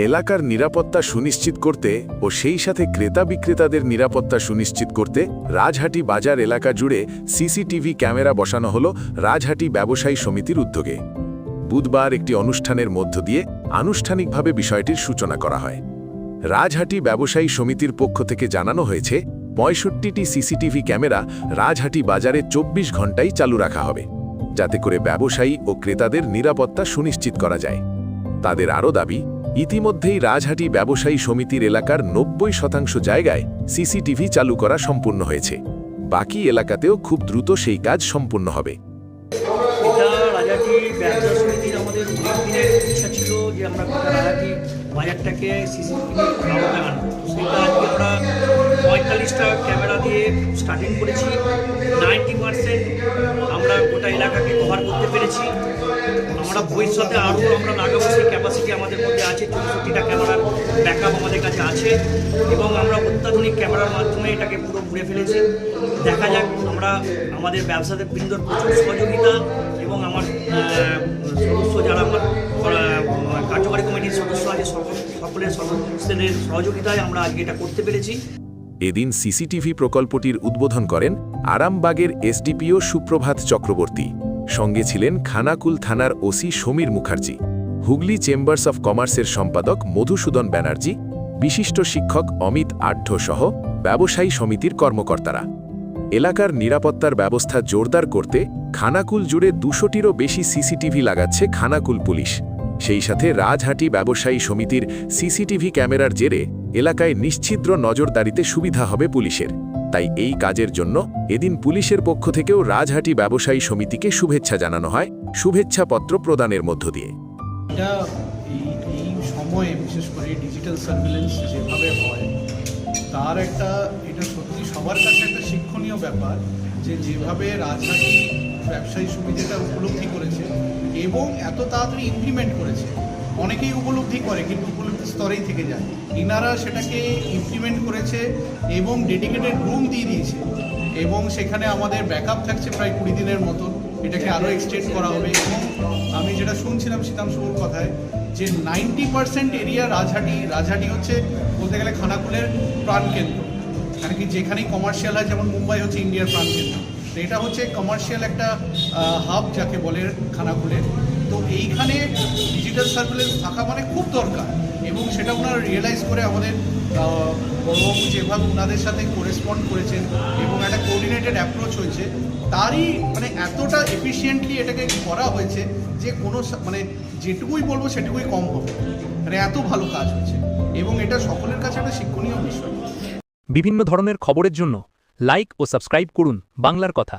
এলাকার নিরাপত্তা সুনিশ্চিত করতে ও সেই সাথে ক্রেতা বিক্রেতাদের নিরাপত্তা সুনিশ্চিত করতে রাজহাটি বাজার এলাকা জুড়ে সিসিটিভি ক্যামেরা বসানো হল রাজহাটি ব্যবসায়ী সমিতির উদ্যোগে। বুধবার একটি অনুষ্ঠানের মধ্য দিয়ে আনুষ্ঠানিকভাবে বিষয়টির সূচনা করা হয়। রাজহাটি ব্যবসায়ী সমিতির পক্ষ থেকে জানানো হয়েছে ৬৫টি সিসিটিভি ক্যামেরা রাজহাটি বাজারে ২৪ ঘণ্টাই চালু রাখা হবে, যাতে করে ব্যবসায়ী ও ক্রেতাদের নিরাপত্তা সুনিশ্চিত করা যায়। তাদের আরও দাবি, ইতিমধ্যেই রাজহাটি ব্যবসায়ী সমিতির এলাকার ৯০% জায়গায় সিসিটিভি চালু করা সম্পূর্ণ হয়েছে। বাকি এলাকাতেও খুব দ্রুত সেই কাজ সম্পূর্ণ হবে। এটা রাজহাটি ব্যবসা সমিতির আমাদের অনেকদিনের ইচ্ছা ছিল যে আমরা রাজহাটি বাজারটাকে সিসিটিভি আওতায় আনবো। সেটা আজকে আমরা ৪৫টা ক্যামেরা দিয়ে স্টার্টিং করেছি। 90% আমরা গোটা এলাকাকে কভার করতে পেরেছি। আমরা ভবিষ্যতে আরও আমরা লাগাবো, সেই ক্যাপাসিটি আমাদের মধ্যে আছে। ৬৪টা ক্যামেরার ব্যাকআপ আমাদের কাছে আছে এবং আমরা অত্যাধুনিক ক্যামেরার মাধ্যমে এটাকে পুরো ঘুরে ফেলেছি। দেখা যাক, আমরা আমাদের ব্যবসাদের বৃন্দর প্রচুর সহযোগিতা এবং আমার সদস্য যারা আমার কার্যকরী কমিটির সদস্য আছে সকলের সদস্যদের সহযোগিতায় আমরা আজকে এটা করতে পেরেছি। এদিন সিসিটিভি প্রকল্পটির উদ্বোধন করেন আরামবাগের এসডিপিও সুপ্রভাত চক্রবর্তী। সঙ্গে ছিলেন খানাকুল থানার OC Samir Mukherjee, Hooghly chambers of কমার্সের সম্পাদক মধুসূদন ব্যানার্জি, বিশিষ্ট শিক্ষক অমিত আঢ্য সহ ব্যবসায়ী সমিতির কর্মকর্তারা। এলাকার নিরাপত্তার ব্যবস্থা জোরদার করতে খানাকুল জুড়ে ২০০টিরও বেশি সিসিটিভি লাগাচ্ছে খানাকুল পুলিশ। সেই সাথে রাজহাটি ব্যবসায়ী সমিতির সিসিটিভি ক্যামেরার জেরে এলাকায় নিশ্ছিদ্র নজরদারিতে সুবিধা হবে পুলিশের। তাই এই কাজের জন্য এদিন পুলিশের পক্ষ থেকেও রাজহাটি ব্যবসায়ী সমিতিকে শুভেচ্ছা জানানো হয় শুভেচ্ছাপত্র প্রদানের মধ্য দিয়ে। এটা এই সময়ে বিশেষ করে ডিজিটাল সার্ভিলেন্স যেভাবে হয় তার এটা সত্যি সবার কাছে একটা শিক্ষণীয় ব্যাপার, যেভাবে রাজহাটি ব্যবসায়ী সমিতিটা উপলব্ধি করেছে এবং এত তাড়াতাড়ি ইমপ্লিমেন্ট করেছে। অনেকেই উপলব্ধি করে কিন্তু উপলব্ধি স্তরেই থেকে যায়। ইনারা সেটাকে ইমপ্লিমেন্ট করেছে এবং ডেডিকেটেড রুম দিয়ে দিয়েছে এবং সেখানে আমাদের ব্যাকআপ থাকছে প্রায় ২০ দিনের মতন। এটাকে আরও এক্সটেন্ড করা হবে এবং আমি যেটা শুনছিলাম শীতাংশুর কথায় যে 90% এরিয়া রাজহাটি হচ্ছে বলতে গেলে খানাকুলের প্রাণকেন্দ্র। কারণ কি যেখানেই কমার্শিয়াল হয়, যেমন মুম্বাই হচ্ছে ইন্ডিয়ার প্রাণকেন্দ্র, তো এটা হচ্ছে কমার্শিয়াল একটা হাব যাকে বলে খানাকুলের। তো এইখানে ডিজিটাল সার্ভিলেন্স থাকা মানে খুব দরকার এবং সেটা ওনারা রিয়েলাইজ করে আমাদের বড়বাবু যেভাবে ওনাদের সাথে কোরেসপন্ড করেছেন এবং একটা কোঅর্ডিনেটেড অ্যাপ্রোচ হয়েছে, তারই মানে এতটা এফিসিয়েন্টলি এটাকে করা হয়েছে যে কোনো মানে যেটুকুই বলবো সেটুকুই কম হবে। মানে এত ভালো কাজ হয়েছে এবং এটা সকলের কাছে একটা শিক্ষণীয় বিষয়। বিভিন্ন ধরনের খবরের জন্য লাইক ও সাবস্ক্রাইব করুন বাংলার কথা।